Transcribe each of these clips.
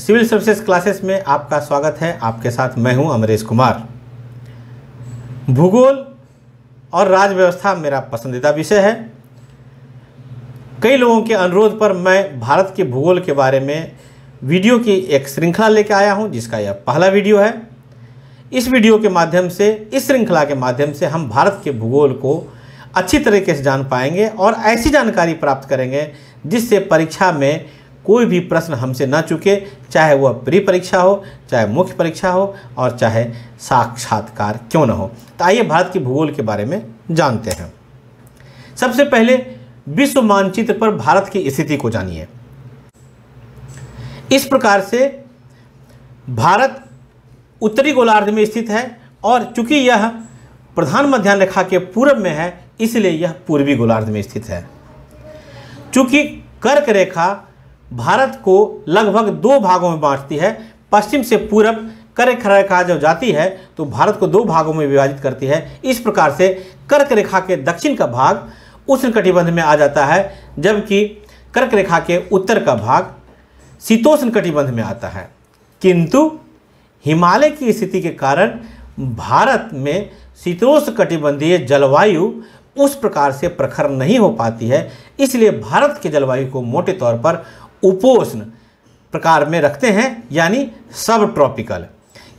Civil services classes में आपका स्वागत है। आपके साथ मैं हूं अमरेश कुमार। भूगोल और राज्य व्यवस्था मेरा पसंदीदा विषय है। कई लोगों के अनुरोध पर मैं भारत के भूगोल के बारे में वीडियो की एक श्रृंखला लेकर आया हूं, जिसका यह पहला वीडियो है। इस वीडियो के माध्यम से, इस श्रृंखला के माध्यम से हम भारत के भूगोल को अच्छी तरीके से जान पाएंगे और ऐसी जानकारी प्राप्त करेंगे जिससे परीक्षा में कोई भी प्रश्न हमसे ना चूके, चाहे वह प्री परीक्षा हो, चाहे मुख्य परीक्षा हो और चाहे साक्षात्कार क्यों न हो। तो आइए भारत के भूगोल के बारे में जानते हैं। सबसे पहले विश्व मानचित्र पर भारत की स्थिति को जानिए। इस प्रकार से भारत उत्तरी गोलार्ध में स्थित है और चूंकि यह प्रधान मध्याह्न रेखा के पूर्व में है, इसलिए यह पूर्वी गोलार्ध में स्थित है। चूंकि कर्क रेखा भारत को लगभग दो भागों में बांटती है। पश्चिम से पूर्व कर्क रेखा जब जाती है तो भारत को दो भागों में विभाजित करती है। इस प्रकार से कर्क रेखा के दक्षिण का भाग उष्णकटिबंध में आ जाता है, जबकि कर्क रेखा के उत्तर का भाग शीतोष्ण कटिबंध में आता है। किंतु हिमालय की स्थिति के कारण भारत में शीतोष्ण कटिबंधीय जलवायु उस प्रकार से प्रखर नहीं हो पाती है। इसलिए भारत के जलवायु को मोटे तौर पर उपोष्ण प्रकार में रखते हैं, यानी सब ट्रॉपिकल।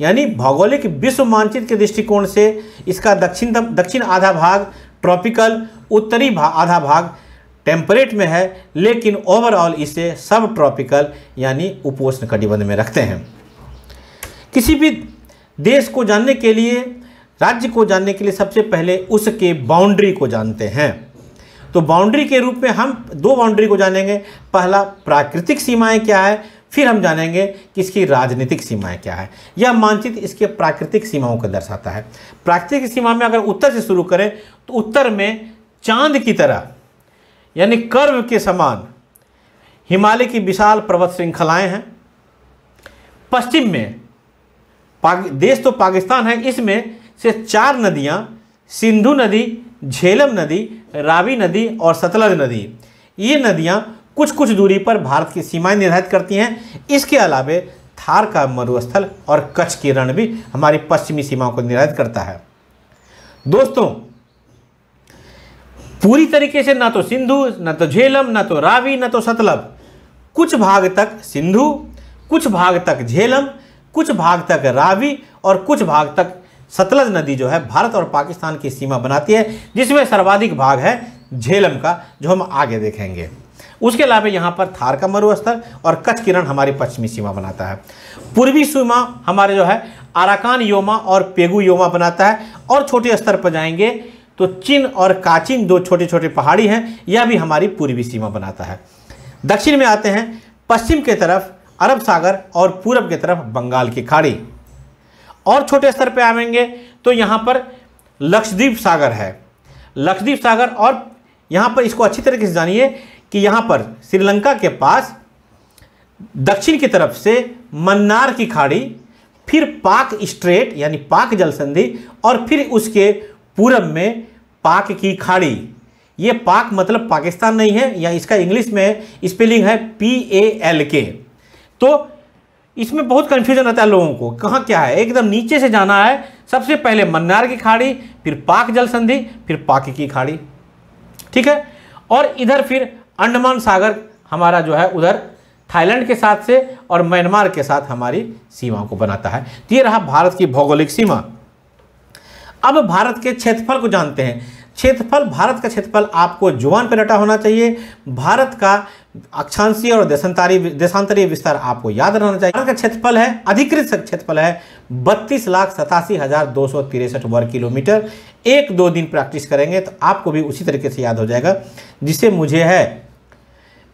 यानी भौगोलिक विश्व मानचित्र के दृष्टिकोण से इसका दक्षिण आधा भाग ट्रॉपिकल, उत्तरी आधा भाग टेम्परेट में है, लेकिन ओवरऑल इसे सब ट्रॉपिकल यानी उपोष्ण कटिबंध में रखते हैं। किसी भी देश को जानने के लिए, राज्य को जानने के लिए सबसे पहले उसके बाउंड्री को जानते हैं। तो बाउंड्री के रूप में हम दो बाउंड्री को जानेंगे। पहला प्राकृतिक सीमाएं क्या है, फिर हम जानेंगे कि इसकी राजनीतिक सीमाएं क्या है। यह मानचित्र इसके प्राकृतिक सीमाओं को दर्शाता है। प्राकृतिक सीमा में अगर उत्तर से शुरू करें तो उत्तर में चांद की तरह यानी कर्व के समान हिमालय की विशाल पर्वत श्रृंखलाएं हैं। पश्चिम में देश तो पाकिस्तान है, इसमें से चार नदियां सिंधु नदी, झेलम नदी, रावी नदी और सतलज नदी, ये नदियां कुछ कुछ दूरी पर भारत की सीमाएं निर्धारित करती हैं। इसके अलावे थार का मरुस्थल और कच्छ की रण भी हमारी पश्चिमी सीमाओं को निर्धारित करता है। दोस्तों, पूरी तरीके से ना तो सिंधु, ना तो झेलम, ना तो रावी, ना तो सतलज, कुछ भाग तक सिंधु, कुछ भाग तक झेलम, कुछ भाग तक रावी और कुछ भाग तक सतलज नदी जो है भारत और पाकिस्तान की सीमा बनाती है, जिसमें सर्वाधिक भाग है झेलम का, जो हम आगे देखेंगे। उसके अलावा यहाँ पर थार का मरुस्थल और कच्छ की रण हमारी पश्चिमी सीमा बनाता है। पूर्वी सीमा हमारे जो है अराकान योमा और पेगु योमा बनाता है। और छोटे स्तर पर जाएंगे तो चिन और काचिन दो छोटे छोटे पहाड़ी हैं, यह भी हमारी पूर्वी सीमा बनाता है। दक्षिण में आते हैं, पश्चिम के तरफ अरब सागर और पूरब की तरफ बंगाल की खाड़ी। और छोटे स्तर पे आवेंगे तो यहाँ पर लक्षद्वीप सागर है। लक्षद्वीप सागर, और यहाँ पर इसको अच्छी तरीके से जानिए कि यहाँ पर श्रीलंका के पास दक्षिण की तरफ से मन्नार की खाड़ी, फिर पाक स्ट्रेट यानी पाक जल संधि, और फिर उसके पूरब में पाक की खाड़ी। ये पाक मतलब पाकिस्तान नहीं है, या इसका इंग्लिश में स्पेलिंग है PALK। तो इसमें बहुत कन्फ्यूजन रहता है लोगों को, कहाँ क्या है। एकदम नीचे से जाना है, सबसे पहले मन्नार की खाड़ी, फिर पाक जल संधि, फिर पाक की खाड़ी, ठीक है। और इधर फिर अंडमान सागर हमारा जो है उधर थाईलैंड के साथ से और म्यांमार के साथ हमारी सीमा को बनाता है। तो ये रहा भारत की भौगोलिक सीमा। अब भारत के क्षेत्रफल को जानते हैं। क्षेत्रफल, भारत का क्षेत्रफल आपको जुबान पर रटा होना चाहिए। भारत का अक्षांशीय और देशांतरीय विस्तार आपको याद रहना चाहिए। भारत का क्षेत्रफल है, अधिकृत क्षेत्रफल है 32,87,263 वर्ग किलोमीटर। एक दो दिन प्रैक्टिस करेंगे तो आपको भी उसी तरीके से याद हो जाएगा जिसे मुझे है।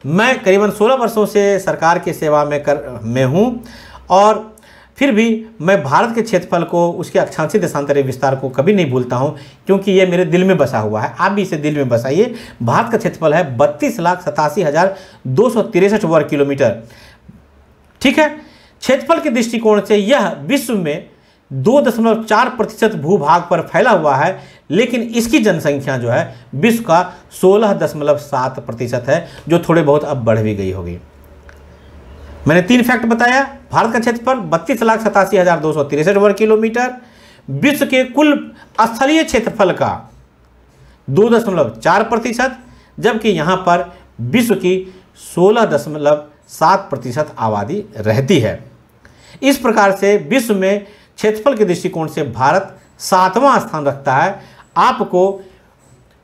मैं करीबन 16 वर्षों से सरकार की सेवा में हूँ और फिर भी मैं भारत के क्षेत्रफल को, उसके अक्षांशीय देशांतरीय विस्तार को कभी नहीं भूलता हूं, क्योंकि ये मेरे दिल में बसा हुआ है। आप भी इसे दिल में बसाइए। भारत का क्षेत्रफल है 32,87,263 वर्ग किलोमीटर, ठीक है। क्षेत्रफल के दृष्टिकोण से यह विश्व में 2.4% भूभाग पर फैला हुआ है, लेकिन इसकी जनसंख्या जो है विश्व का 16.7% है, जो थोड़े बहुत अब बढ़ भी गई होगी। मैंने 3 फैक्ट बताया। भारत का क्षेत्रफल 32,87,263 वर्ग किलोमीटर, विश्व के कुल स्थलीय क्षेत्रफल का 2.4%, जबकि यहाँ पर विश्व की 16.7% आबादी रहती है। इस प्रकार से विश्व में क्षेत्रफल के दृष्टिकोण से भारत 7वां स्थान रखता है। आपको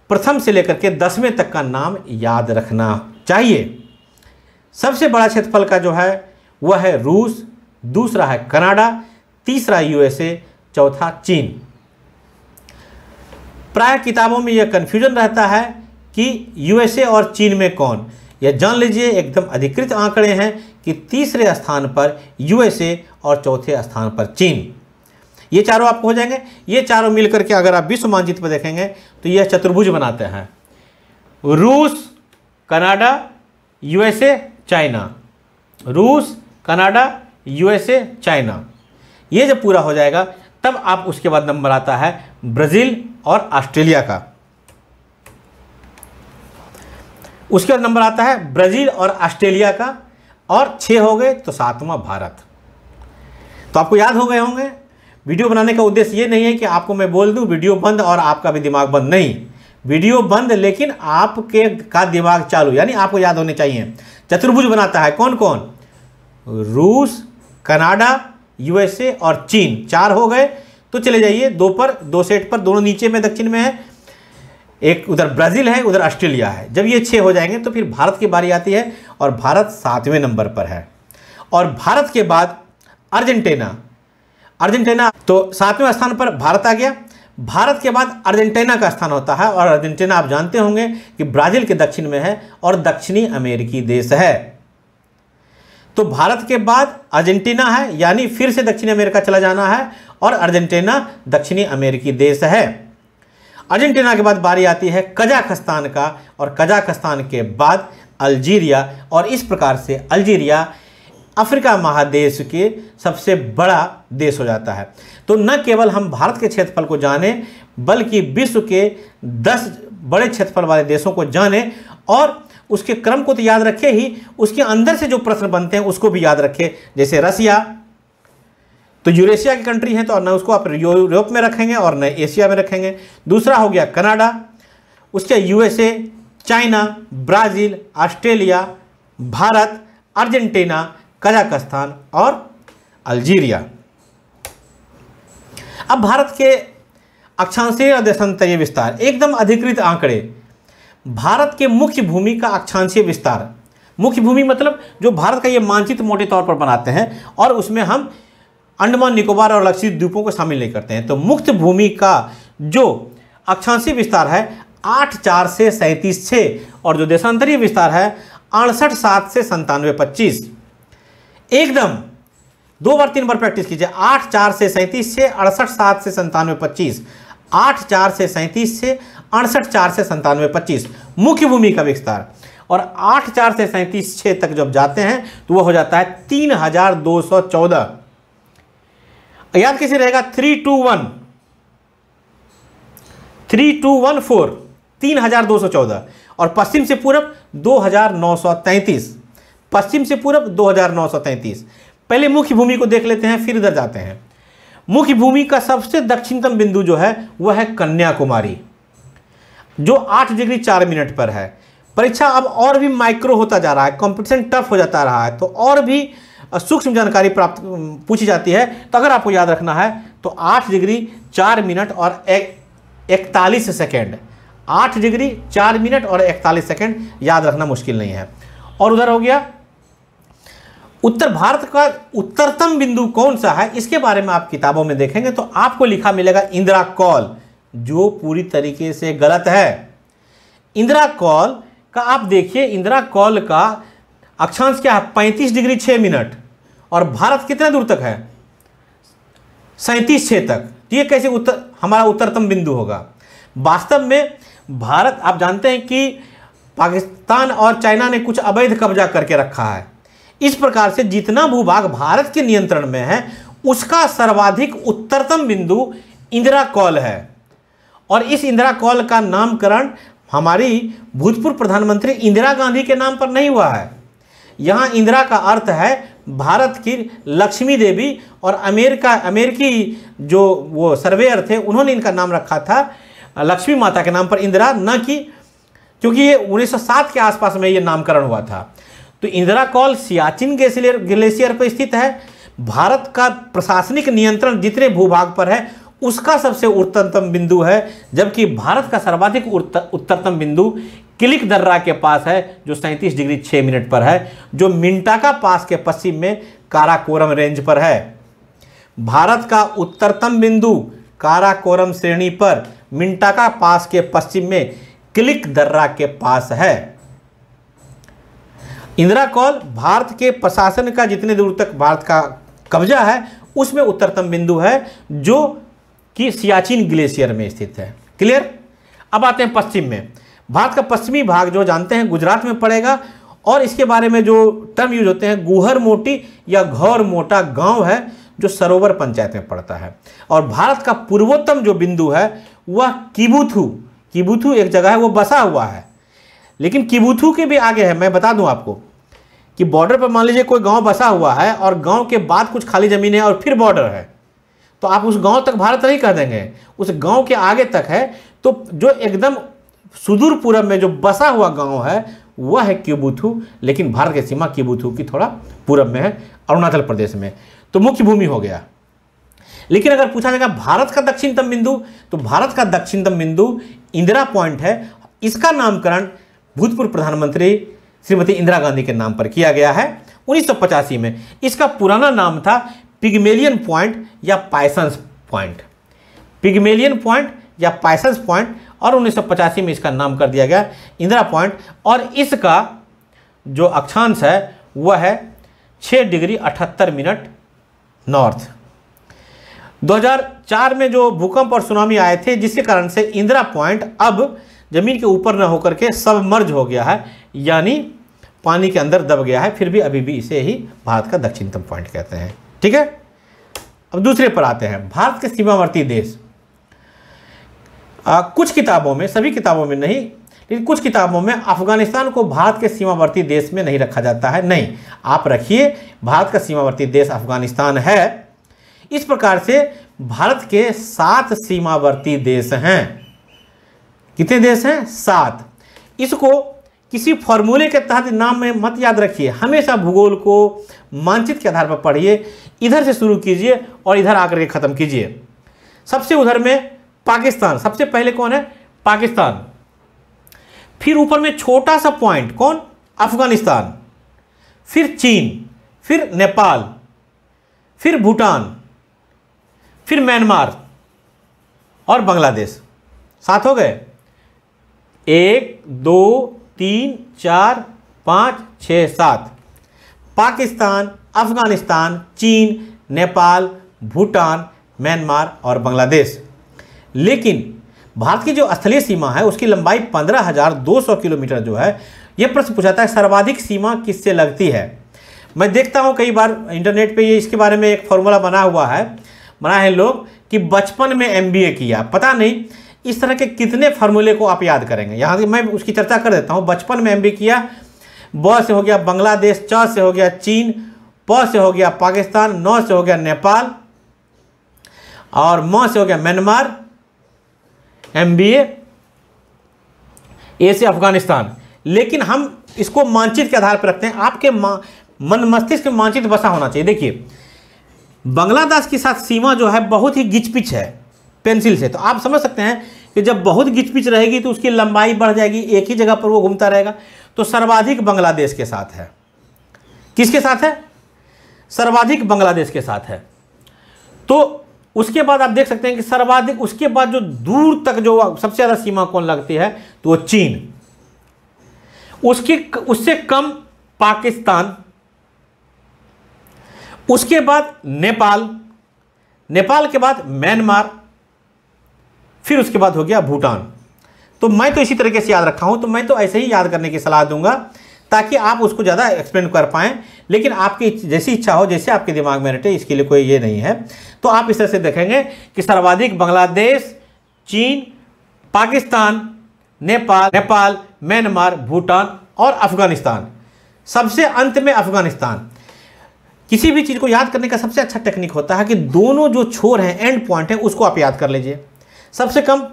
प्रथम से लेकर के 10वें तक का नाम याद रखना चाहिए। सबसे बड़ा क्षेत्रफल का जो है वह है रूस, दूसरा है कनाडा, तीसरा यूएसए, चौथा चीन। प्राय किताबों में यह कन्फ्यूजन रहता है कि यूएसए और चीन में कौन। यह जान लीजिए एकदम अधिकृत आंकड़े हैं कि तीसरे स्थान पर यूएसए और चौथे स्थान पर चीन। ये चारों आपको हो जाएंगे। ये चारों मिलकर के अगर आप विश्व मानचित्र पर देखेंगे तो यह चतुर्भुज बनाते हैं। रूस, कनाडा, यूएसए, चाइना। रूस, कनाडा, यूएसए, चाइना। ये जब पूरा हो जाएगा तब आप उसके बाद नंबर आता है ब्राज़ील और ऑस्ट्रेलिया का। उसके बाद नंबर आता है ब्राज़ील और ऑस्ट्रेलिया का, और 6 हो गए तो 7वां भारत। तो आपको याद हो गए होंगे। वीडियो बनाने का उद्देश्य ये नहीं है कि आपको मैं बोल दूं वीडियो बंद और आपका भी दिमाग बंद, नहीं। वीडियो बंद लेकिन आपके का दिमाग चालू, यानी आपको याद होने चाहिए। चतुर्भुज बनाता है कौन कौन? रूस, कनाडा, यूएसए और चीन। 4 हो गए तो चले जाइए 2 पर, 2 सेट पर, दोनों नीचे में दक्षिण में है। एक उधर ब्राज़ील है, उधर ऑस्ट्रेलिया है। जब ये 6 हो जाएंगे तो फिर भारत की बारी आती है और भारत 7वें नंबर पर है। और भारत के बाद अर्जेंटीना। अर्जेंटीना तो 7वें स्थान पर भारत आ गया। भारत के बाद अर्जेंटीना का स्थान होता है, और अर्जेंटीना आप जानते होंगे कि ब्राज़ील के दक्षिण में है और दक्षिणी अमेरिकी देश है। तो भारत के बाद अर्जेंटीना है, यानी फिर से दक्षिणी अमेरिका चला जाना है, और अर्जेंटीना दक्षिणी अमेरिकी देश है। अर्जेंटीना के बाद बारी आती है कजाकिस्तान का, और कजाकिस्तान के बाद अल्जीरिया, और इस प्रकार से अल्जीरिया अफ्रीका महादेश के सबसे बड़ा देश हो जाता है। तो न केवल हम भारत के क्षेत्रफल को जानें, बल्कि विश्व के 10 बड़े क्षेत्रफल वाले देशों को जानें, और उसके क्रम को तो याद रखें ही, उसके अंदर से जो प्रश्न बनते हैं उसको भी याद रखें। जैसे रसिया तो यूरेशिया की कंट्री है, तो न उसको आप यूरोप में रखेंगे और न एशिया में रखेंगे। दूसरा हो गया कनाडा, उसके USA, China, Brazil, Australia, Bharat, Argentina, Kazakhstan और अल्जीरिया। अब भारत के अक्षांशीय और देशांतरीय विस्तार, एकदम अधिकृत आंकड़े। भारत के मुख्य भूमि का अक्षांशीय विस्तार, मुख्य भूमि मतलब जो भारत का ये मानचित्र मोटे तौर पर बनाते हैं, और उसमें हम अंडमान निकोबार और लक्षद्वीप द्वीपों को शामिल नहीं करते हैं। तो मुख्य भूमि का जो अक्षांशीय विस्तार है 8,4 से 37,6, और जो देशांतरीय विस्तार है 68,7 से 97,25। एकदम 2 बार 3 बार प्रैक्टिस कीजिए। 8,4 से 37,6, 68,7 से 97,25, 8,4 से 37,6, 68,4 से 97,25 मुख्य भूमि का विस्तार। और 8,4 से 37,6 तक जब जाते हैं तो वो हो जाता है 3,214। याद कैसे रहेगा? 3,214, 3,214। और पश्चिम से पूरब 2,933, पश्चिम से पूरब 2,933। पहले मुख्य भूमि को देख लेते हैं, फिर इधर जाते हैं। मुख्य भूमि का सबसे दक्षिणतम बिंदु जो है वह है कन्याकुमारी, जो 8 डिग्री 4 मिनट पर है। परीक्षा अब और भी माइक्रो होता जा रहा है, कंपटीशन टफ हो जाता रहा है, तो और भी सूक्ष्म जानकारी प्राप्त पूछी जाती है। तो अगर आपको याद रखना है तो 8 डिग्री 4 मिनट और 41 सेकेंड, 8 डिग्री 4 मिनट और 41 सेकेंड याद रखना मुश्किल नहीं है। और उधर हो गया उत्तर भारत का उत्तरतम बिंदु कौन सा है, इसके बारे में आप किताबों में देखेंगे तो आपको लिखा मिलेगा इंदिरा कौल, जो पूरी तरीके से गलत है। इंदिरा कौल का आप देखिए, इंदिरा कौल का अक्षांश क्या है? 35 डिग्री 6 मिनट। और भारत कितने दूर तक है? 37,6 तक। तो ये कैसे हमारा उत्तरतम बिंदु होगा? वास्तव में भारत, आप जानते हैं कि पाकिस्तान और चाइना ने कुछ अवैध कब्जा करके रखा है। इस प्रकार से जितना भूभाग भारत के नियंत्रण में है उसका सर्वाधिक उत्तरतम बिंदु इंदिरा कौल है। और इस इंदिरा कौल का नामकरण हमारी भूतपूर्व प्रधानमंत्री इंदिरा गांधी के नाम पर नहीं हुआ है। यहाँ इंदिरा का अर्थ है भारत की लक्ष्मी देवी और अमेरिकी जो वो सर्वेयर थे उन्होंने इनका नाम रखा था लक्ष्मी माता के नाम पर इंदिरा, न कि क्योंकि ये 1907 के आसपास में ये नामकरण हुआ था। तो इंदिरा कॉल सियाचिन ग्लेशियर पर स्थित है। भारत का प्रशासनिक नियंत्रण जितने भूभाग पर है उसका सबसे उत्तरतम बिंदु है, जबकि भारत का सर्वाधिक उत्तरतम बिंदु किलिक दर्रा के पास है जो 37 डिग्री 6 मिनट पर है, जो मिंटाका पास के पश्चिम में काराकोरम रेंज पर है। भारत का उत्तरतम बिंदु काराकोरम श्रेणी पर मिंटाका पास के पश्चिम में किलिक दर्रा के पास है। इंदिरा कॉल भारत के प्रशासन का जितने दूर तक भारत का कब्जा है उसमें उत्तरतम बिंदु है जो कि सियाचिन ग्लेशियर में स्थित है। क्लियर। अब आते हैं पश्चिम में। भारत का पश्चिमी भाग जो जानते हैं गुजरात में पड़ेगा और इसके बारे में जो टर्म यूज होते हैं गुहर मोटी या घौर मोटा गांव है जो सरोवर पंचायत में पड़ता है। और भारत का पूर्वोत्तम जो बिंदु है वह किबुथु एक जगह है, वो बसा हुआ है, लेकिन किबुथु के भी आगे है। मैं बता दूं आपको कि बॉर्डर पर मान लीजिए कोई गांव बसा हुआ है और गांव के बाद कुछ खाली जमीन है और फिर बॉर्डर है, तो आप उस गांव तक भारत नहीं कह देंगे, उस गांव के आगे तक है। तो जो एकदम सुदूर पूरब में जो बसा हुआ गांव है वह है किबुथु, लेकिन भारत की सीमा किबुथु की थोड़ा पूरब में है, अरुणाचल प्रदेश में। तो मुख्य भूमि हो गया। लेकिन अगर पूछा जाएगा भारत का दक्षिणतम बिंदु, तो भारत का दक्षिणतम बिंदु इंदिरा पॉइंट है। इसका नामकरण भूतपूर्व प्रधानमंत्री श्रीमती इंदिरा गांधी के नाम पर किया गया है 1985 में। इसका पुराना नाम था पिग्मेलियन पॉइंट या पाइसन्स पॉइंट, पिग्मेलियन पॉइंट या पाइसन्स पॉइंट, और 1985 में इसका नाम कर दिया गया इंदिरा पॉइंट। और इसका जो अक्षांश है वह है 6 डिग्री 78 मिनट नॉर्थ। 2004 में जो भूकंप और सुनामी आए थे जिसके कारण से इंदिरा पॉइंट अब जमीन के ऊपर न होकर के सबमर्ज हो गया है, यानी पानी के अंदर दब गया है, फिर भी अभी भी इसे ही भारत का दक्षिणतम पॉइंट कहते हैं। ठीक है। अब दूसरे पर आते हैं, भारत के सीमावर्ती देश। कुछ किताबों में, सभी किताबों में नहीं, लेकिन कुछ किताबों में अफगानिस्तान को भारत के सीमावर्ती देश में नहीं रखा जाता है। नहीं, आप रखिए, भारत का सीमावर्ती देश अफगानिस्तान है। इस प्रकार से भारत के 7 सीमावर्ती देश हैं। कितने देश हैं? 7। इसको किसी फॉर्मूले के तहत नाम में मत याद रखिए, हमेशा भूगोल को मानचित्र के आधार पर पढ़िए। इधर से शुरू कीजिए और इधर आकर के ख़त्म कीजिए। सबसे उधर में पाकिस्तान, सबसे पहले कौन है? पाकिस्तान। फिर ऊपर में छोटा सा पॉइंट, कौन? अफगानिस्तान। फिर चीन, फिर नेपाल, फिर भूटान, फिर म्यांमार और बांग्लादेश। 7 हो गए। 1 2 3 4 5 6 7। पाकिस्तान, अफगानिस्तान, चीन, नेपाल, भूटान, म्यांमार और बांग्लादेश। लेकिन भारत की जो स्थलीय सीमा है उसकी लंबाई 15,200 किलोमीटर जो है। यह प्रश्न पूछाता है सर्वाधिक सीमा किससे लगती है। मैं देखता हूँ कई बार इंटरनेट पे ये इसके बारे में एक फॉर्मूला बना है लोग कि बचपन में MBA किया, पता नहीं इस तरह के कितने फार्मूले को आप याद करेंगे। यहाँ से मैं उसकी चर्चा कर देता हूँ। बचपन में MBA किया, ब से हो गया बांग्लादेश, च से हो गया चीन, प से हो गया पाकिस्तान, न से हो गया नेपाल और म से हो गया म्यांमार, MBA, ए से अफगानिस्तान। लेकिन हम इसको मानचित्र के आधार पर रखते हैं। आपके मन मस्तिष्क में मानचित्र बसा होना चाहिए। देखिए, बांग्लादेश के साथ सीमा जो है बहुत ही गिचपिच है पेंसिल से, तो आप समझ सकते हैं कि जब बहुत गिचपिच रहेगी तो उसकी लंबाई बढ़ जाएगी, एक ही जगह पर वो घूमता रहेगा। तो सर्वाधिक बांग्लादेश के साथ है। किसके साथ है? सर्वाधिक बांग्लादेश के साथ है। तो उसके बाद आप देख सकते हैं कि सर्वाधिक, उसके बाद जो दूर तक जो सबसे ज़्यादा सीमा कौन लगती है तो वो चीन, उससे कम पाकिस्तान, उसके बाद नेपाल, नेपाल के बाद म्यांमार, फिर उसके बाद हो गया भूटान। तो मैं तो इसी तरीके से याद रखा हूं, तो मैं तो ऐसे ही याद करने की सलाह दूंगा ताकि आप उसको ज़्यादा एक्सप्लेन कर पाएँ। लेकिन आपकी जैसी इच्छा हो, जैसे आपके दिमाग में रटे, इसके लिए कोई ये नहीं है। तो आप इस तरह से देखेंगे कि सर्वाधिक बांग्लादेश, चीन, पाकिस्तान, नेपाल, म्यांमार, भूटान और अफगानिस्तान। सबसे अंत में अफगानिस्तान। किसी भी चीज़ को याद करने का सबसे अच्छा टेक्निक होता है कि दोनों जो छोर हैं, एंड पॉइंट है, उसको आप याद कर लीजिए। सबसे कम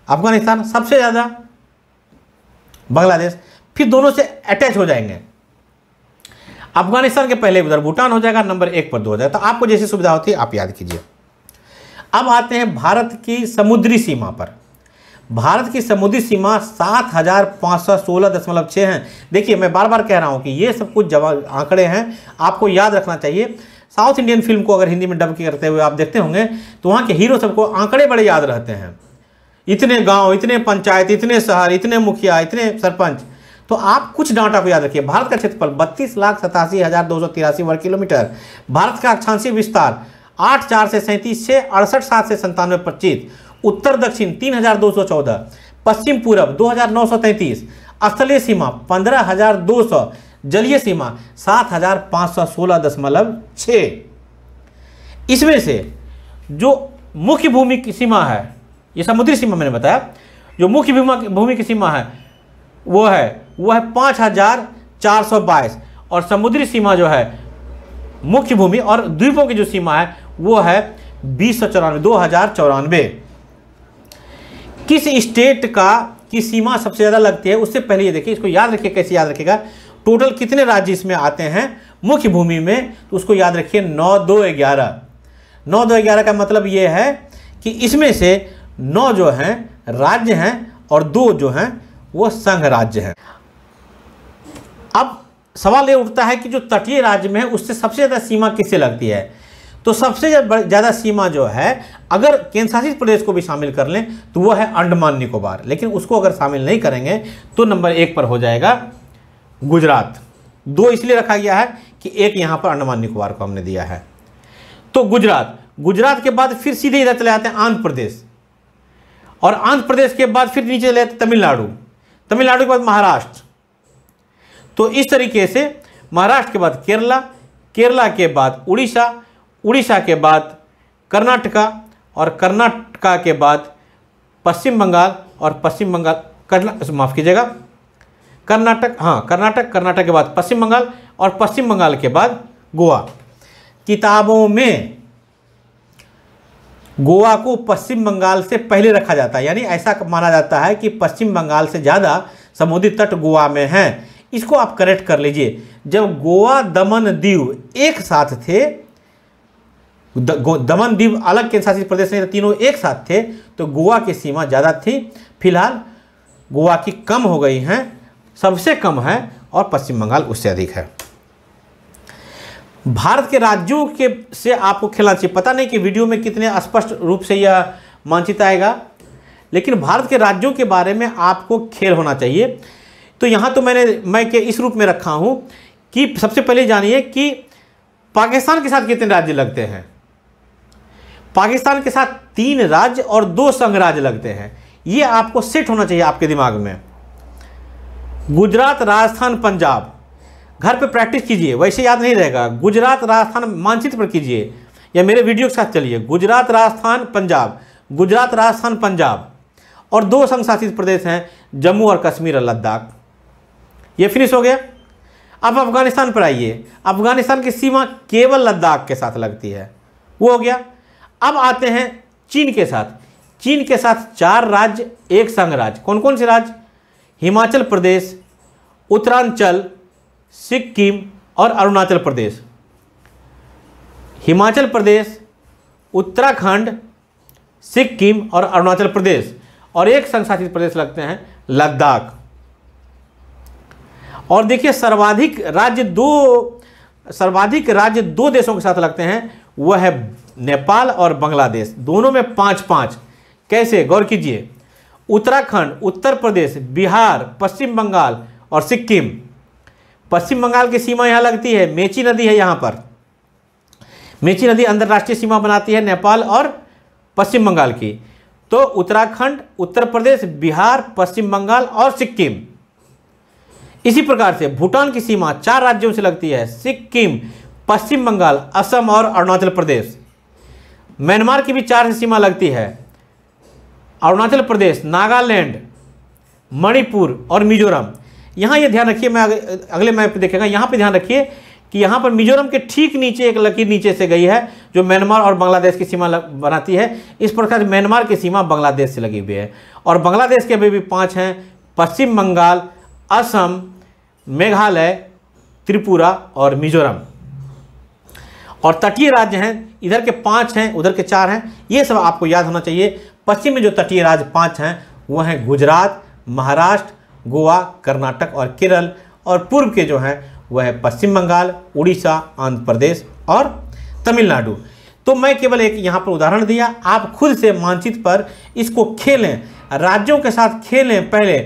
अफगानिस्तान, सबसे ज़्यादा बांग्लादेश, फिर दोनों से अटैच हो जाएंगे। अफगानिस्तान के पहले उधर भूटान हो जाएगा, नंबर 1 पर 2 हो जाएगा। तो आपको जैसी सुविधा होती है आप याद कीजिए। अब आते हैं भारत की समुद्री सीमा पर। भारत की समुद्री सीमा 7516.6 हैं। देखिए मैं बार बार कह रहा हूं कि ये सब कुछ आंकड़े हैं, आपको याद रखना चाहिए। साउथ इंडियन फिल्म को अगर हिंदी में डब करते हुए आप देखते होंगे तो वहाँ के हीरो सबको आंकड़े बड़े याद रहते हैं। इतने गांव, इतने पंचायत, इतने शहर, इतने मुखिया, इतने सरपंच। तो आप कुछ डाटा को याद रखिए। भारत का क्षेत्रफल 32,87,283 वर्ग किलोमीटर। भारत का अक्षांशीय विस्तार 8,4 से 37 से 68 7 से 97 25। उत्तर दक्षिण 3,214, पश्चिम पूरब 2,933, स्थलीय सीमा 15,200, जलीय सीमा 7,516.6। इसमें से जो मुख्य भूमि की सीमा है, ये समुद्री सीमा मैंने बताया, जो मुख्य भूमि की सीमा है वो है 5,422, और समुद्री सीमा जो है मुख्य भूमि और द्वीपों की जो सीमा है वो है 2094। किस स्टेट की सीमा सबसे ज़्यादा लगती है उससे पहले ये देखिए, इसको याद रखिए। कैसे याद रखिएगा? टोटल कितने राज्य इसमें आते हैं मुख्य भूमि में, तो उसको याद रखिए 9, 2, 11। 9, 2, 11 का मतलब ये है कि इसमें से 9 जो हैं राज्य हैं और 2 जो हैं वो संघ राज्य हैं। अब सवाल ये उठता है कि जो तटीय राज्य में है उससे सबसे ज़्यादा सीमा किससे लगती है? तो सबसे ज़्यादा सीमा जो है, अगर केंद्र शासित प्रदेश को भी शामिल कर लें तो वो है अंडमान निकोबार, लेकिन उसको अगर शामिल नहीं करेंगे तो नंबर 1 पर हो जाएगा गुजरात। 2 इसलिए रखा गया है कि 1 यहाँ पर अंडमान निकोबार को हमने दिया है। तो गुजरात के बाद फिर सीधे इधर चले जाते हैं आंध्र प्रदेश, और आंध्र प्रदेश के बाद फिर नीचे चले जाते हैं तमिलनाडु, तमिलनाडु के बाद महाराष्ट्र। तो इस तरीके से महाराष्ट्र के बाद केरला, केरला के बाद उड़ीसा, उड़ीसा के बाद कर्नाटका, और कर्नाटका के बाद पश्चिम बंगाल, और पश्चिम बंगाल माफ़ कीजिएगा कर्नाटक के बाद पश्चिम बंगाल, और पश्चिम बंगाल के बाद गोवा। किताबों में गोवा को पश्चिम बंगाल से पहले रखा जाता है, यानी ऐसा माना जाता है कि पश्चिम बंगाल से ज़्यादा समुद्री तट गोवा में हैं। इसको आप करेक्ट कर लीजिए। जब गोवा, दमन, दीव एक साथ थे, दमन दीव अलग केंद्र शासित प्रदेश नहीं, तीनों एक साथ थे, तो गोवा की सीमा ज़्यादा थी। फिलहाल गोवा की कम हो गई हैं, सबसे कम है, और पश्चिम बंगाल उससे अधिक है। भारत के राज्यों के से आपको खेलना चाहिए। पता नहीं कि वीडियो में कितने स्पष्ट रूप से यह मानचित्र आएगा, लेकिन भारत के राज्यों के बारे में आपको खेल होना चाहिए। तो यहाँ तो मैं के इस रूप में रखा हूँ कि सबसे पहले जानिए कि पाकिस्तान के साथ कितने राज्य लगते हैं। पाकिस्तान के साथ 3 राज्य और 2 संघ राज्य लगते हैं। ये आपको सेट होना चाहिए आपके दिमाग में। गुजरात, राजस्थान, पंजाब, घर पे प्रैक्टिस कीजिए, वैसे याद नहीं रहेगा। गुजरात, राजस्थान मानचित्र पर कीजिए या मेरे वीडियो के साथ चलिए। गुजरात, राजस्थान, पंजाब, गुजरात, राजस्थान, पंजाब, और 2 संघ शासित प्रदेश हैं, जम्मू और कश्मीर और लद्दाख। ये फिनिश हो गया। अब अफगानिस्तान पर आइए। अफगानिस्तान की सीमा केवल लद्दाख के साथ लगती है, वो हो गया। अब आते हैं चीन के साथ। चीन के साथ 4 राज्य, 1 संघ राज्य। कौन कौन से राज्य? हिमाचल प्रदेश, उत्तरांचल, सिक्किम और अरुणाचल प्रदेश। हिमाचल प्रदेश, उत्तराखंड, सिक्किम और अरुणाचल प्रदेश, और 1 संघ शासित प्रदेश लगते हैं लद्दाख। और देखिए सर्वाधिक राज्य दो देशों के साथ लगते हैं, वह है नेपाल और बांग्लादेश। दोनों में 5-5। कैसे? गौर कीजिए। उत्तराखंड, उत्तर प्रदेश, बिहार, पश्चिम बंगाल और सिक्किम। पश्चिम बंगाल की सीमा यहाँ लगती है, मेची नदी है यहाँ पर। मेची नदी अंतर्राष्ट्रीय सीमा बनाती है नेपाल और पश्चिम बंगाल की। तो उत्तराखंड, उत्तर प्रदेश, बिहार, पश्चिम बंगाल और सिक्किम। इसी प्रकार से भूटान की सीमा 4 राज्यों से लगती है, सिक्किम, पश्चिम बंगाल, असम और अरुणाचल प्रदेश। म्यांमार की भी 4 से सीमा लगती है, अरुणाचल प्रदेश, नागालैंड, मणिपुर और मिजोरम। यहाँ ये ध्यान रखिए, मैं अगले मैप पे देखेगा, यहाँ पे ध्यान रखिए कि यहाँ पर मिजोरम के ठीक नीचे एक लकीर नीचे से गई है जो म्यांमार और बांग्लादेश की सीमा बनाती है। इस प्रकार म्यांमार की सीमा बांग्लादेश से लगी हुई है। और बांग्लादेश के अभी भी 5 हैं, पश्चिम बंगाल, असम, मेघालय, त्रिपुरा और मिजोरम। और तटीय राज्य हैं, इधर के 5 हैं, उधर के 4 हैं। ये सब आपको याद होना चाहिए। पश्चिम में जो तटीय राज्य 5 हैं वो हैं गुजरात, महाराष्ट्र, गोवा, कर्नाटक और केरल। और पूर्व के जो हैं वह है पश्चिम बंगाल, उड़ीसा, आंध्र प्रदेश और तमिलनाडु। तो मैं केवल एक यहाँ पर उदाहरण दिया, आप खुद से मानचित्र पर इसको खेलें, राज्यों के साथ खेलें। पहले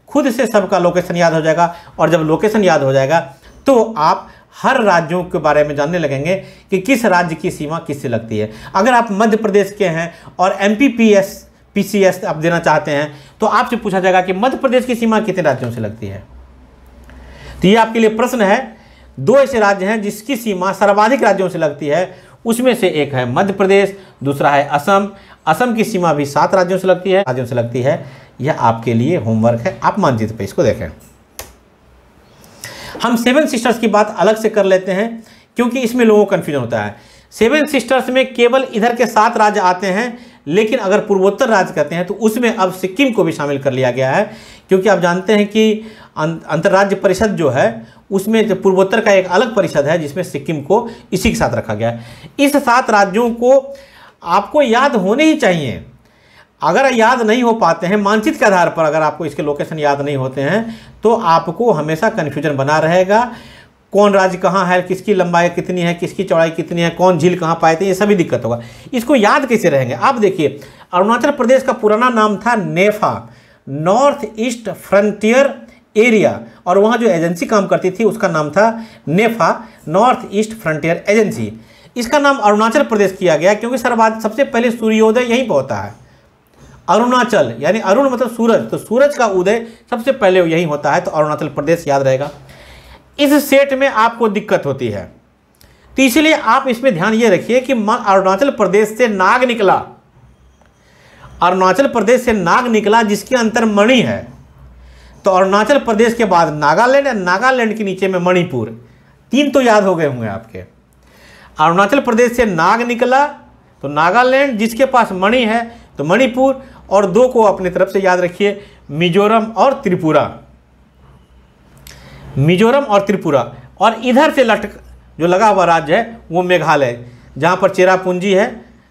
खुद से सबका लोकेशन याद हो जाएगा और जब लोकेशन याद हो जाएगा तो आप हर राज्यों के बारे में जानने लगेंगे कि किस राज्य की सीमा किससे लगती है। अगर आप मध्य प्रदेश के हैं और MPPS आप देना चाहते हैं तो आपसे पूछा जाएगा कि मध्य प्रदेश की सीमा कितने राज्यों से लगती है। तो ये आपके लिए प्रश्न है। 2 ऐसे राज्य हैं जिसकी सीमा सर्वाधिक राज्यों से लगती है, उसमें से एक है मध्य प्रदेश, दूसरा है असम। असम की सीमा भी 7 राज्यों से लगती है। यह आपके लिए होमवर्क है, आप मानचित्र पे इसको देखें। हम 7 सिस्टर्स की बात अलग से कर लेते हैं क्योंकि इसमें लोगों को कन्फ्यूजन होता है। 7 सिस्टर्स में केवल इधर के 7 राज्य आते हैं, लेकिन अगर पूर्वोत्तर राज्य कहते हैं तो उसमें अब सिक्किम को भी शामिल कर लिया गया है, क्योंकि आप जानते हैं कि अंतर्राज्य परिषद जो है उसमें जो पूर्वोत्तर का एक अलग परिषद है जिसमें सिक्किम को इसी के साथ रखा गया है। इस 7 राज्यों को आपको याद होने ही चाहिए। अगर याद नहीं हो पाते हैं मानचित्र के आधार पर, अगर आपको इसके लोकेशन याद नहीं होते हैं तो आपको हमेशा कन्फ्यूजन बना रहेगा। कौन राज्य कहाँ है, किसकी लंबाई कितनी है, किसकी चौड़ाई कितनी है, कौन झील कहाँ पाए थे, ये सभी दिक्कत होगा। इसको याद कैसे रहेंगे। आप देखिए, अरुणाचल प्रदेश का पुराना नाम था नेफा, नॉर्थ ईस्ट फ्रंटियर एरिया, और वहाँ जो एजेंसी काम करती थी उसका नाम था नेफा, नॉर्थ ईस्ट फ्रंटियर एजेंसी। इसका नाम अरुणाचल प्रदेश किया गया क्योंकि सबसे पहले सूर्योदय यहीं पर होता है। अरुणाचल यानी अरुण मतलब सूरज, तो सूरज का उदय सबसे पहले यहीं होता है, तो अरुणाचल प्रदेश याद रहेगा। इस सेट में आपको दिक्कत होती है तो इसलिए आप इसमें ध्यान ये रखिए कि अरुणाचल प्रदेश से नाग निकला, अरुणाचल प्रदेश से नाग निकला जिसके अंतर मणि है। तो अरुणाचल प्रदेश के बाद नागालैंड, नागालैंड के नीचे में मणिपुर। 3 तो याद हो गए होंगे आपके। अरुणाचल प्रदेश से नाग निकला तो नागालैंड, जिसके पास मणि है तो मणिपुर, और 2 को अपनी तरफ से याद रखिए, मिजोरम और त्रिपुरा। मिजोरम और त्रिपुरा, और इधर से जो लगा हुआ राज्य है वो मेघालय, जहाँ पर चेरापूंजी है,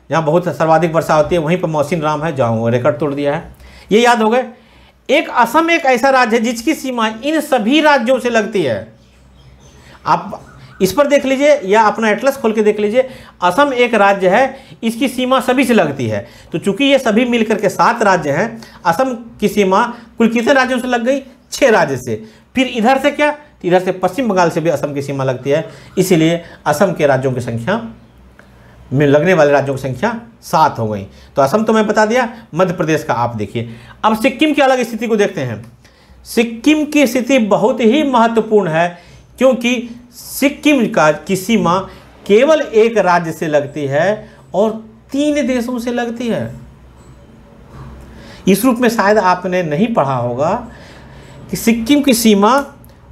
जहाँ बहुत सर्वाधिक वर्षा होती है, वहीं पर मौसिन राम है जहाँ वो रिकॉर्ड तोड़ दिया है। ये याद हो गए। एक असम एक ऐसा राज्य है जिसकी सीमा इन सभी राज्यों से लगती है। आप इस पर देख लीजिए या अपना एटलस खोल के देख लीजिए। असम एक राज्य है, इसकी सीमा सभी से लगती है। तो चूंकि ये सभी मिलकर के 7 राज्य हैं, असम की सीमा कुल कितने राज्यों से लग गई? 6 राज्य से। फिर इधर से क्या? इधर से पश्चिम बंगाल से भी असम की सीमा लगती है, इसीलिए असम के राज्यों की संख्या में लगने वाले राज्यों की संख्या 7 हो गई। तो असम तो मैं बता दिया। मध्य प्रदेश का आप देखिए। अब सिक्किम की अलग स्थिति को देखते हैं। सिक्किम की स्थिति बहुत ही महत्वपूर्ण है क्योंकि सिक्किम की सीमा केवल एक राज्य से लगती है और 3 देशों से लगती है। इस रूप में शायद आपने नहीं पढ़ा होगा कि सिक्किम की सीमा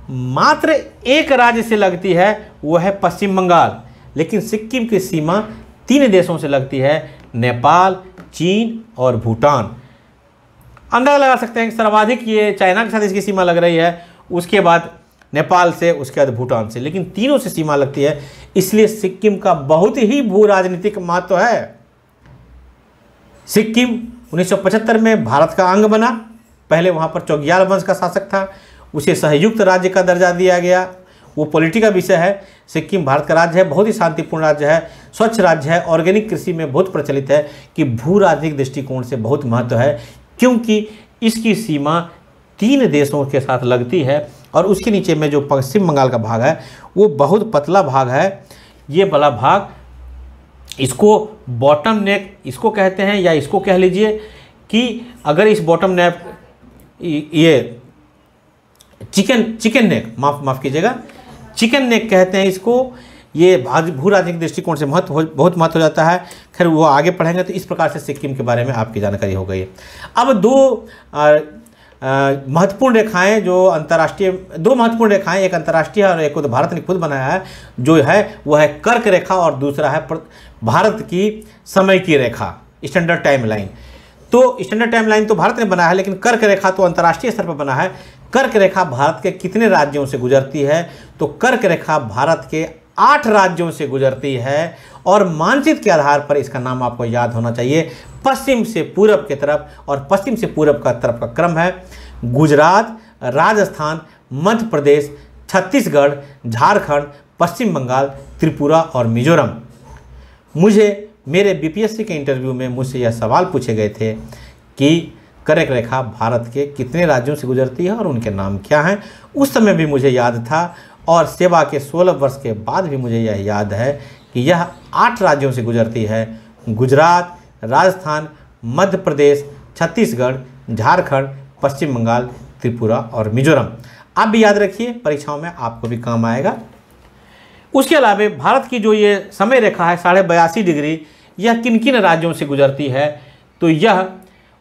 मात्र एक राज्य से लगती है, वो है पश्चिम बंगाल, लेकिन सिक्किम की सीमा 3 देशों से लगती है, नेपाल, चीन और भूटान। अंदाजा लगा सकते हैं कि सर्वाधिक ये चाइना के साथ इसकी सीमा लग रही है, उसके बाद नेपाल से, उसके बाद भूटान से, लेकिन तीनों से सीमा लगती है। इसलिए सिक्किम का बहुत ही भू राजनीतिक महत्व है। सिक्किम 1975 में भारत का अंग बना। पहले वहाँ पर चौगियाल वंश का शासक था, उसे संयुक्त राज्य का दर्जा दिया गया। वो पॉलिटी का विषय है। सिक्किम भारत का राज्य है, बहुत ही शांतिपूर्ण राज्य है, स्वच्छ राज्य है, ऑर्गेनिक कृषि में बहुत प्रचलित है। कि भू राजनीतिक दृष्टिकोण से बहुत महत्व है क्योंकि इसकी सीमा 3 देशों के साथ लगती है। और उसके नीचे में जो पश्चिम बंगाल का भाग है वो बहुत पतला भाग है। ये वाला भाग, इसको बॉटम नेक इसको कहते हैं, या इसको कह लीजिए कि अगर इस बॉटम नेक, ये चिकन नेक, माफ़ कीजिएगा, चिकन नेक कहते हैं इसको। ये भू राजनीतिक दृष्टिकोण से बहुत महत्व हो जाता है। खैर वो आगे पढ़ेंगे तो इस प्रकार से सिक्किम के बारे में आपकी जानकारी हो गई है। अब 2 महत्वपूर्ण रेखाएं जो अंतर्राष्ट्रीय, दो महत्वपूर्ण रेखाएं, एक अंतर्राष्ट्रीय और एक तो भारत ने खुद बनाया है, जो है वह है कर्क रेखा और दूसरा है भारत की समय की रेखा, स्टैंडर्ड टाइम लाइन। तो स्टैंडर्ड टाइम लाइन तो भारत ने बनाया है, लेकिन कर्क रेखा तो अंतर्राष्ट्रीय स्तर पर बना है। कर्क रेखा भारत के कितने राज्यों से गुजरती है? तो कर्क रेखा भारत के 8 राज्यों से गुजरती है और मानचित्र के आधार पर इसका नाम आपको याद होना चाहिए। पश्चिम से पूरब की तरफ, और पश्चिम से पूरब का तरफ का क्रम है गुजरात, राजस्थान, मध्य प्रदेश, छत्तीसगढ़, झारखंड, पश्चिम बंगाल, त्रिपुरा और मिजोरम। मुझे मेरे बीपीएससी के इंटरव्यू में मुझसे यह सवाल पूछे गए थे कि कर्क रेखा भारत के कितने राज्यों से गुजरती है और उनके नाम क्या हैं। उस समय भी मुझे याद था और सेवा के 16 वर्ष के बाद भी मुझे यह याद है कि यह 8 राज्यों से गुजरती है: गुजरात, राजस्थान, मध्य प्रदेश, छत्तीसगढ़, झारखंड, पश्चिम बंगाल, त्रिपुरा और मिजोरम। आप भी याद रखिए, परीक्षाओं में आपको भी काम आएगा। उसके अलावा भारत की जो ये समय रेखा है 82.5 डिग्री, यह किन किन राज्यों से गुजरती है? तो यह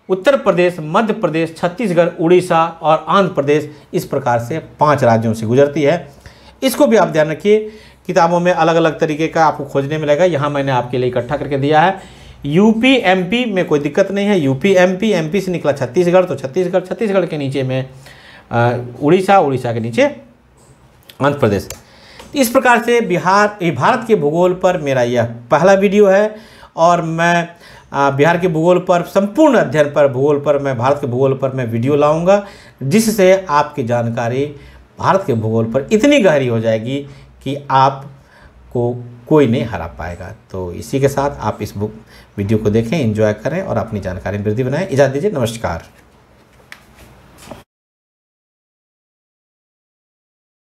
उत्तर प्रदेश, मध्य प्रदेश, छत्तीसगढ़, उड़ीसा और आंध्र प्रदेश, इस प्रकार से 5 राज्यों से गुजरती है। इसको भी आप ध्यान रखिए, किताबों में अलग अलग तरीके का आपको खोजने मिलेगा, यहाँ मैंने आपके लिए इकट्ठा करके दिया है। यूपी एमपी में कोई दिक्कत नहीं है, यूपी एमपी, एमपी से निकला छत्तीसगढ़ तो छत्तीसगढ़, छत्तीसगढ़ के नीचे में उड़ीसा, उड़ीसा के नीचे आंध्र प्रदेश। इस प्रकार से भारत के भूगोल पर मेरा यह पहला वीडियो है और मैं बिहार के भूगोल पर, संपूर्ण अध्ययन पर, भूगोल पर, मैं भारत के भूगोल पर मैं वीडियो लाऊंगा, जिससे आपकी जानकारी भारत के भूगोल पर इतनी गहरी हो जाएगी कि आपको कोई नहीं हरा पाएगा। तो इसी के साथ आप इस वीडियो को देखें, एंजॉय करें और अपनी जानकारी में वृद्धि बनाएं। इजाज़त दीजिए, नमस्कार।